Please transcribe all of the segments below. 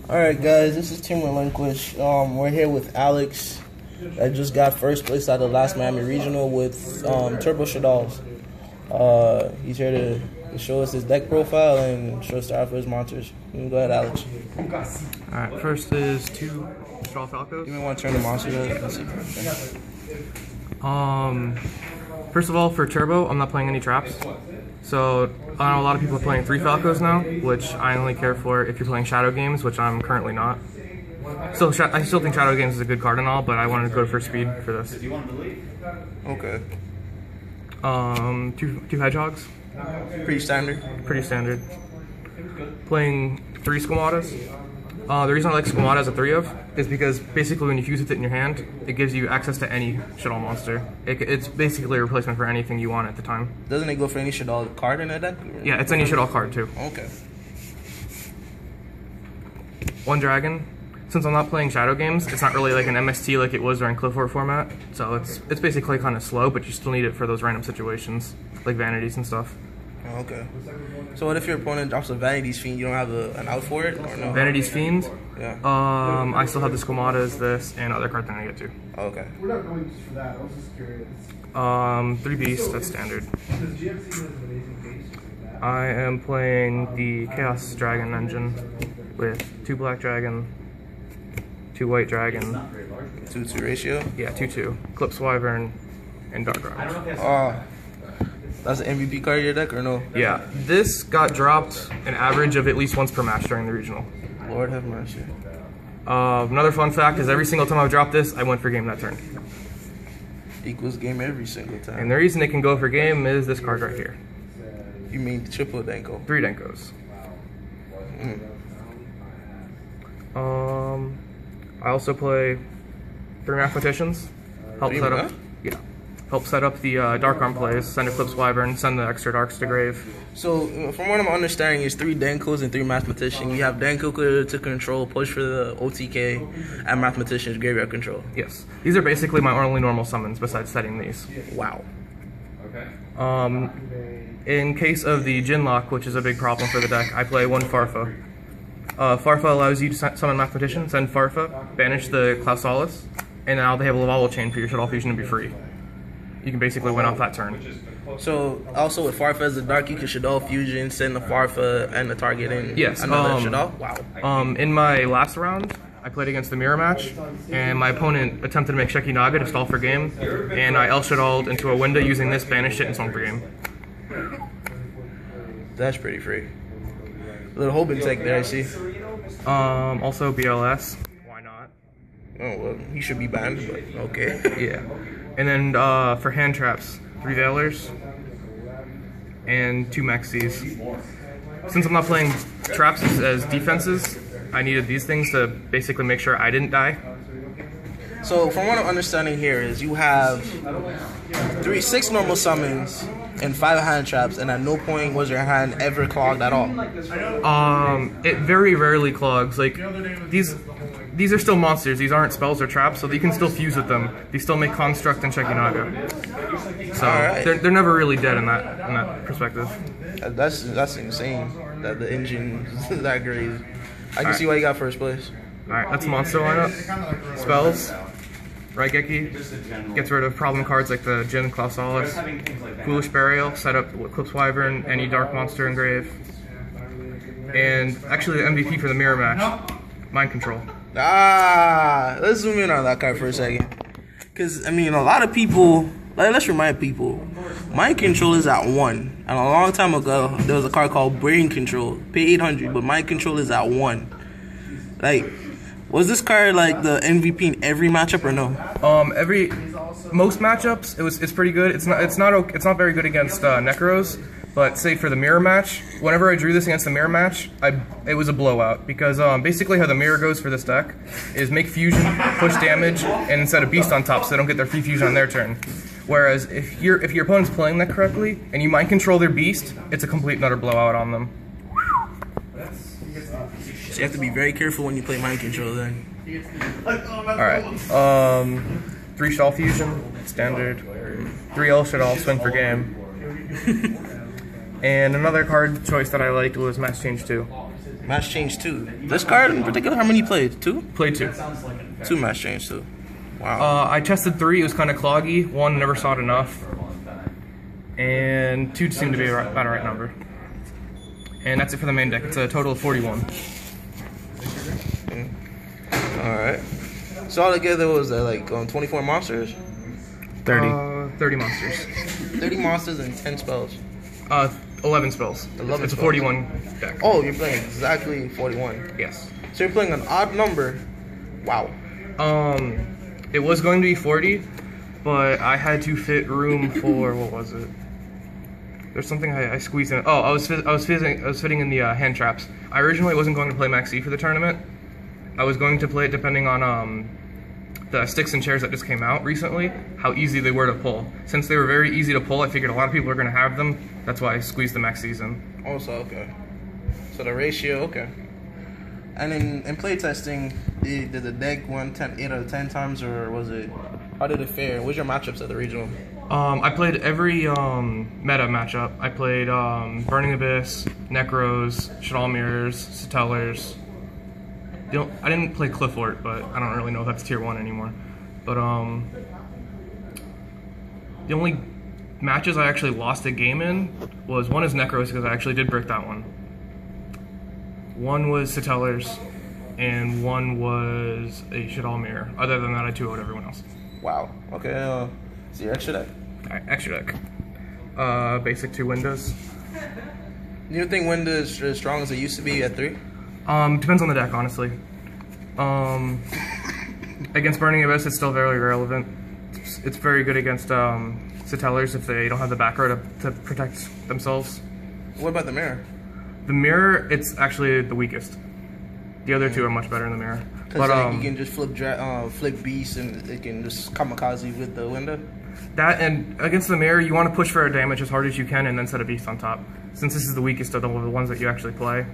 Alright guys, this is Team Relinquished. We're here with Alex that just got first place at the last Miami Regional with Turbo Shaddolls. He's here to show us his deck profile and show us the art for his monsters. You can go ahead, Alex. Alright, first is 2 Shaddolls Falcos. You may want to turn the monsters up. Let's see. First of all, for Turbo, I'm not playing any traps. So, I know a lot of people are playing 3 Falcos now, which I only care for if you're playing Shadow Games, which I'm currently not. So, I still think Shadow Games is a good card and all, but I wanted to go for speed for this. Okay. 2 Hedgehogs. Pretty standard. Pretty standard. Playing 3 Squamatas. The reason I like Squamatas at 3 of is because basically when you fuse with it in your hand, it gives you access to any Shaddolls monster. It's basically a replacement for anything you want at the time. Doesn't it go for any Shaddolls card in that deck? Yeah, it's any Shaddolls card too. Okay. 1 Dragon. Since I'm not playing Shadow Games, it's not really like an MST like it was during Clifford format. So it's basically kind of slow, but you still need it for those random situations, like Vanities and stuff. Oh, okay. So what if your opponent drops a Vanities Fiend, you don't have an out for it, or no? Vanities Fiend? Yeah. I still have the Squamatas, this, and other cards that I get to. Oh, okay. We're not going just for that, I was just curious. 3 Beasts, that's standard. I am playing the Chaos Dragon engine with 2 Black Dragon, 2 White Dragon. 2-2 ratio? Yeah, 2-2. Eclipse Wyvern, and Dark Rise. That's an MVP card in your deck, or no? Yeah, this got dropped an average of at least once per match during the regional. Lord have mercy. Another fun fact is every single time I've dropped this, I went for game that turn. Equals game every single time. And the reason it can go for game is this card right here. You mean triple Denko? 3 Denkos. I also play 3 Mathematicians. Help set up. Yeah. Help set up the Dark Arm plays, send Eclipse Wyvern, send the extra Darks to grave. So, from what I'm understanding, it's 3 Denkos and 3 Mathematicians. You have Denko to control, push for the OTK, and Mathematicians graveyard control. Yes. These are basically my only normal summons besides setting these. Wow. Okay. In case of the Jinlock, which is a big problem for the deck, I play 1 Farfa. Farfa allows you to summon Mathematician, send Farfa, banish the Clausalis, and now they have a Lavalval chain for your Shaddolls Fusion to be free. You can basically win off that turn. So, also with Farfa as the Dark, you can Shaddolls Fusion, send the Farfa and the target in yes, another Shaddolls? Wow. In my last round, I played against the mirror match, and my opponent attempted to make Sheki Naga to stall for game, and I El Shaddolls into a window using this, banished it, and swung for game. That's pretty free. A little Hoban tech there, I see. Also BLS. Why not? Oh, well, he should be banned, but okay. Yeah. And then for hand traps, 3 Veilers and 2 Mexies. Since I'm not playing traps as defenses, I needed these things to basically make sure I didn't die. So from what I'm understanding here is you have 6 normal summons and 5 hand traps, and at no point was your hand ever clogged at all. It very rarely clogs. Like these are still monsters. These aren't spells or traps, so you can still fuse with them. They still make Construct and Sheki Naga. So they're never really dead in that perspective. That's insane. That the engine is that great. I can see why you got first place. Alright, that's monster lineup. Spells. Raigeki gets rid of problem cards like the Jin Clausalis. Foolish Burial, set up Eclipse Wyvern, any dark monster in grave. And actually the MVP for the mirror match, Mind Control. Let's zoom in on that card for a second. Because, I mean, a lot of people, let's remind people, Mind Control is at 1. And a long time ago, there was a card called Brain Control. Pay 800, but Mind Control is at 1. Like, was this card like the MVP in every matchup or no? Most matchups, it's pretty good. It's not very good against Necros. But say for the mirror match, whenever I drew this against the mirror match, it was a blowout because basically how the mirror goes for this deck is make fusion, push damage, and instead of beast on top, so they don't get their free fusion on their turn. Whereas if your opponent's playing that correctly and you mind control their beast, it's a complete and utter blowout on them. So you have to be very careful when you play mind control then. All right. 3 Shaddolls Fusion, standard. 3 El Shaddolls, swing for game. And another card choice that I liked was Mass Change 2. Match change 2. This card in particular, how many you played? 2? Played 2. 2 match change 2. Wow. I tested 3. It was kind of cloggy. 1, never saw it enough. And 2 seemed to be about a right number. And that's it for the main deck. It's a total of 41. Alright. So altogether, what was that, like 24 monsters? 30. 30 monsters. 30 monsters and 10 spells. 11 spells. 11 it's a spells. 41 deck. Oh, you're playing exactly 41. Yes. So you're playing an odd number. Wow. It was going to be 40, but I had to fit room for, what was it? There's something I squeezed in. Oh, I was fitting in the hand traps. I originally wasn't going to play Max E for the tournament. I was going to play it depending on the sticks and chairs that just came out recently, how easy they were to pull. Since they were very easy to pull, I figured a lot of people are going to have them. That's why I squeezed the Max E's in. Also, okay. So the ratio, okay. And in playtesting, did the deck win 8 out of 10 times, or was it, how did it fare? What's your matchups at the regional? I played every meta matchup. I played Burning Abyss, Necros, Shaddolls Mirrors, Shaddolls. I didn't play Cliffort, but I don't really know if that's tier 1 anymore. But the only matches I actually lost a game in was, one is Necros, because I actually did break that one. One was Shaddolls, and one was a Shaddolls Mirror. Other than that, I 2-0'd everyone else. Wow. Okay, so your extra deck. Alright, extra deck. Basic 2 windows. You don't think window is as strong as it used to be at 3? Depends on the deck, honestly. Against Burning Abyss, it's still very relevant. It's very good against Shaddolls if they don't have the back row to protect themselves. What about the mirror? The mirror, it's actually the weakest. The other 2 are much better in the mirror. But like, you can just flip beast and it can just kamikaze with the window. That, and against the mirror, you want to push for a damage as hard as you can and then set a beast on top. Since this is the weakest of the ones that you actually play,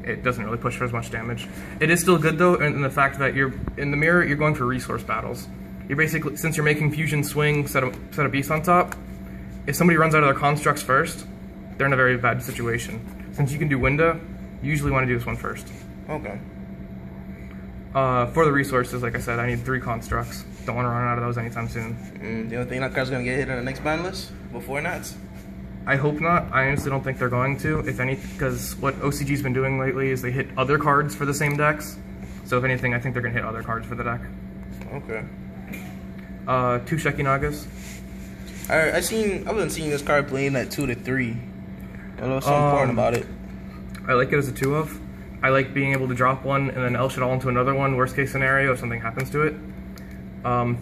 it doesn't really push for as much damage. It is still good though, in the fact that in the mirror, you're going for resource battles. You're basically, since you're making fusion swing, set a beast on top. If somebody runs out of their constructs first, they're in a very bad situation. Since you can do window, you usually want to do this one first. Okay. For the resources, like I said, I need 3 constructs. Don't want to run out of those anytime soon. The only thing that card's gonna get hit on the next ban list before Nats? I hope not. I honestly don't think they're going to, if any, because what OCG's been doing lately is they hit other cards for the same decks. So if anything, I think they're gonna hit other cards for the deck. Okay. 2 Shekinagas. I've been seeing this card playing at 2 to 3. I know something important about it. I like it as a 2-of. I like being able to drop one and then elsh it all into another one, worst case scenario if something happens to it.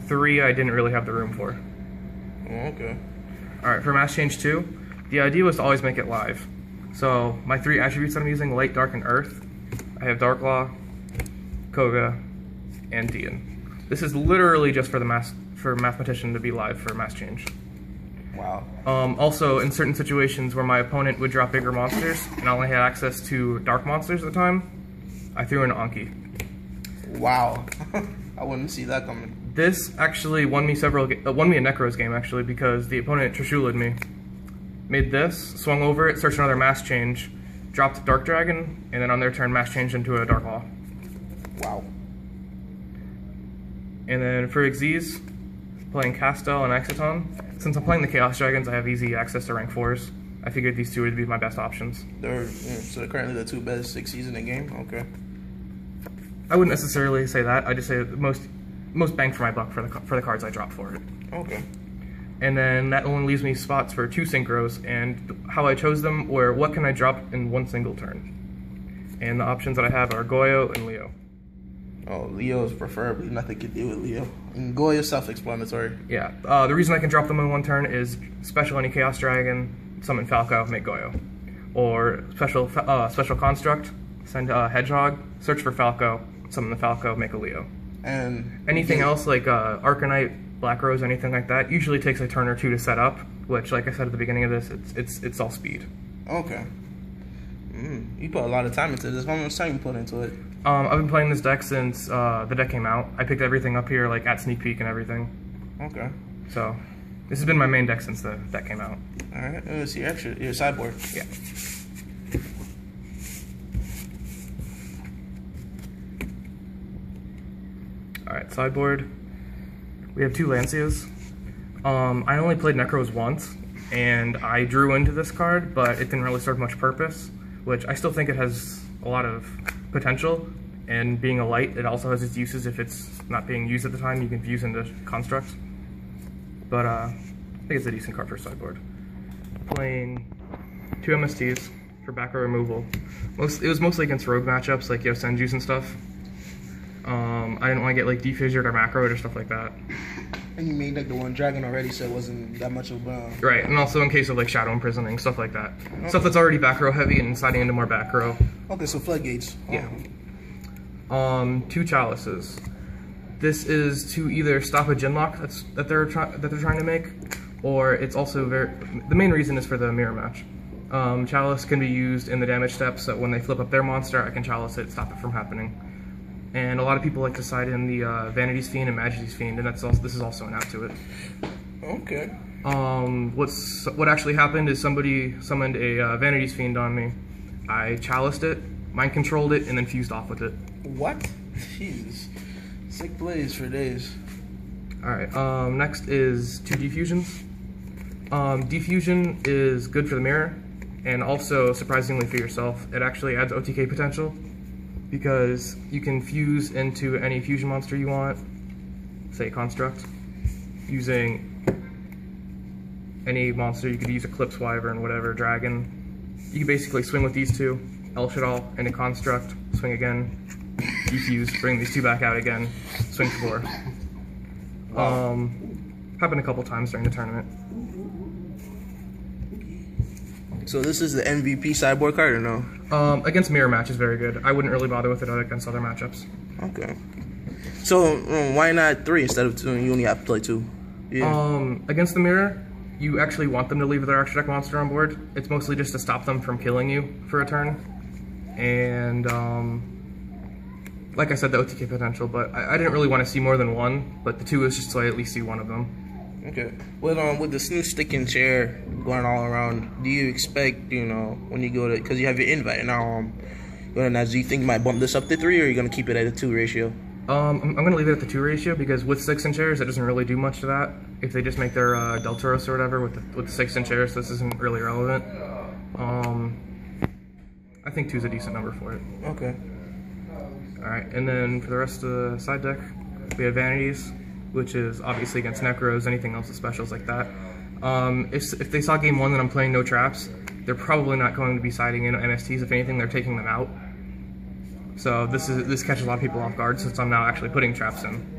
3 I didn't really have the room for. Okay. Alright, for Mass Change 2, the idea was to always make it live. So my 3 attributes that I'm using, Light, Dark, and Earth. I have Darklaw, Koga, and Dian. This is literally just for Mathematician to be live for Mass Change. Wow. Also, in certain situations where my opponent would drop bigger monsters, and I only had access to dark monsters at the time, I threw in Anki. Wow. I wouldn't see that coming. This actually won me a Necros game, actually, because the opponent Trishula'd me. Made this, swung over it, searched another Mass Change, dropped Dark Dragon, and then on their turn Mass Changed into a Darklaw. Wow. And then for Xyz, playing Castel and Exciton. Since I'm playing the Chaos Dragons, I have easy access to rank 4s. I figured these 2 would be my best options. So they're currently the 2 best 6Cs in the game? Okay. I wouldn't necessarily say that. I just say the most bang for my buck for the cards I drop for it. Okay. And then that only leaves me spots for 2 Synchros, and how I chose them were what can I drop in one single turn. And the options that I have are Goyo and Leo. Oh, Leo's preferably nothing to do with Leo. And Goyo's self-explanatory. Yeah. The reason I can drop them in one turn is special any Chaos Dragon, summon Falco, make Goyo. Or special construct, send a Hedgehog, search for Falco, summon the Falco, make a Leo. And anything else like Arcanite, Black Rose, anything like that usually takes a turn or 2 to set up. Which, like I said at the beginning of this, it's all speed. Okay. You put a lot of time into this. How much time you put into it? I've been playing this deck since the deck came out. I picked everything up here, like at Sneak Peek and everything. Okay. So, this has been my main deck since the deck came out. Alright, let's see your sideboard. Yeah. Alright, sideboard. We have 2 Lancias. I only played Necros once, and I drew into this card, but it didn't really serve much purpose, which I still think it has a lot of potential, and being a light, it also has its uses. If it's not being used at the time, you can fuse into constructs. But I think it's a decent card for sideboard. Playing 2 MSTs for back row removal. It was mostly against rogue matchups like Senju's and stuff. I didn't want to get like defissured or macroed or stuff like that. And you made like the one Dragon already, so it wasn't that much of a... Right, and also in case of like shadow imprisoning, stuff like that. Okay. Stuff that's already back row heavy and sliding into more back row. Okay, so floodgates. Yeah. 2 Chalices. This is to either stop a Genlock that they're trying to make, or it's also the main reason is for the mirror match. Chalice can be used in the damage step, so when they flip up their monster, I can Chalice it, stop it from happening. And a lot of people like to side in the Vanity's Fiend and Majesty's Fiend, and this is also an app to it. Okay. What actually happened is somebody summoned a Vanity's Fiend on me. I Chaliced it, mind controlled it, and then fused off with it. What? Jesus. Sick plays for days. Alright, next is 2 Defusions. Defusion is good for the mirror, and also, surprisingly for yourself, it actually adds OTK potential, because you can fuse into any fusion monster you want, say Construct, using any monster. You could use Eclipse, Wyvern, whatever, Dragon. You can basically swing with these 2, El Shaddol, and a Construct, swing again, defuse, bring these 2 back out again, swing 4. Happened a couple times during the tournament. So this is the MVP sideboard card or no? Against mirror match is very good. I wouldn't really bother with it against other matchups. Okay. So why not 3 instead of 2? You only have to play 2. Yeah. Against the mirror, you actually want them to leave their extra deck monster on board. It's mostly just to stop them from killing you for a turn. And like I said, the OTK potential, but I didn't really want to see more than 1, but the 2 is just so I at least see 1 of them. Okay. Well, with this new stick and chair going all around, do you expect, when you go to, because you have your invite now, do you think you might bump this up to 3, or are you going to keep it at a 2 ratio? I'm going to leave it at the 2 ratio, because with sticks and chairs, it doesn't really do much to that. If they just make their Deltaros or whatever with the sticks and chairs, this isn't really relevant. I think 2 is a decent number for it. Okay. Alright, and then for the rest of the side deck, we have Vanities, which is obviously against Necros, anything else with specials like that. If they saw game 1 that I'm playing no traps, they're probably not going to be siding in MSTs. If anything, they're taking them out. So this catches a lot of people off guard since I'm now actually putting traps in.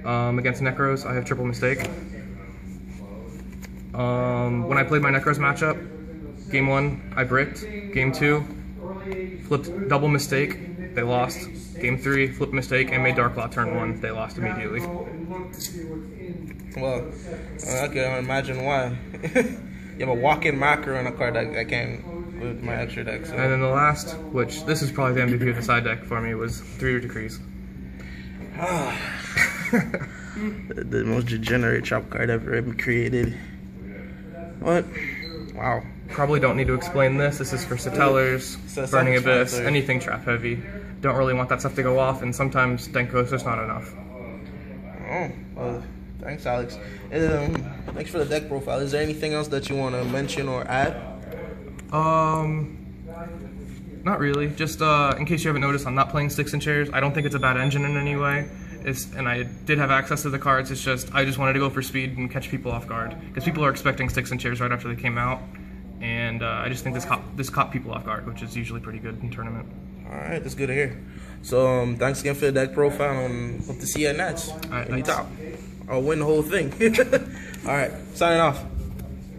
Against Necros, I have triple mistake. When I played my Necros matchup, game 1 I bricked. Game 2, flipped double mistake, they lost. Game 3, flipped mistake, and made Dark Law turn 1. They lost immediately. Well, I can imagine why. You have a walk-in macro and a card that I can't with my extra deck. So. And then the last, which this is probably the MVP of the side deck for me, was 3 Decrees. The most degenerate trap card ever created. What? Wow. Probably don't need to explain this. This is for Shaddolls, Burning Abyss, anything trap heavy. Don't really want that stuff to go off, and sometimes Denko's just not enough. Oh, well, thanks, Alex. Thanks for the deck profile. Is there anything else that you want to mention or add? Not really. Just in case you haven't noticed, I'm not playing sticks and chairs. I don't think it's a bad engine in any way. And I did have access to the cards. It's just I just wanted to go for speed and catch people off guard because people are expecting sticks and chairs right after they came out, and I just think this caught people off guard, which is usually pretty good in tournament. All right, that's good to hear. So thanks again for the deck profile, and hope to see you at Nats. All right, Anytime. I'll win the whole thing. All right, signing off.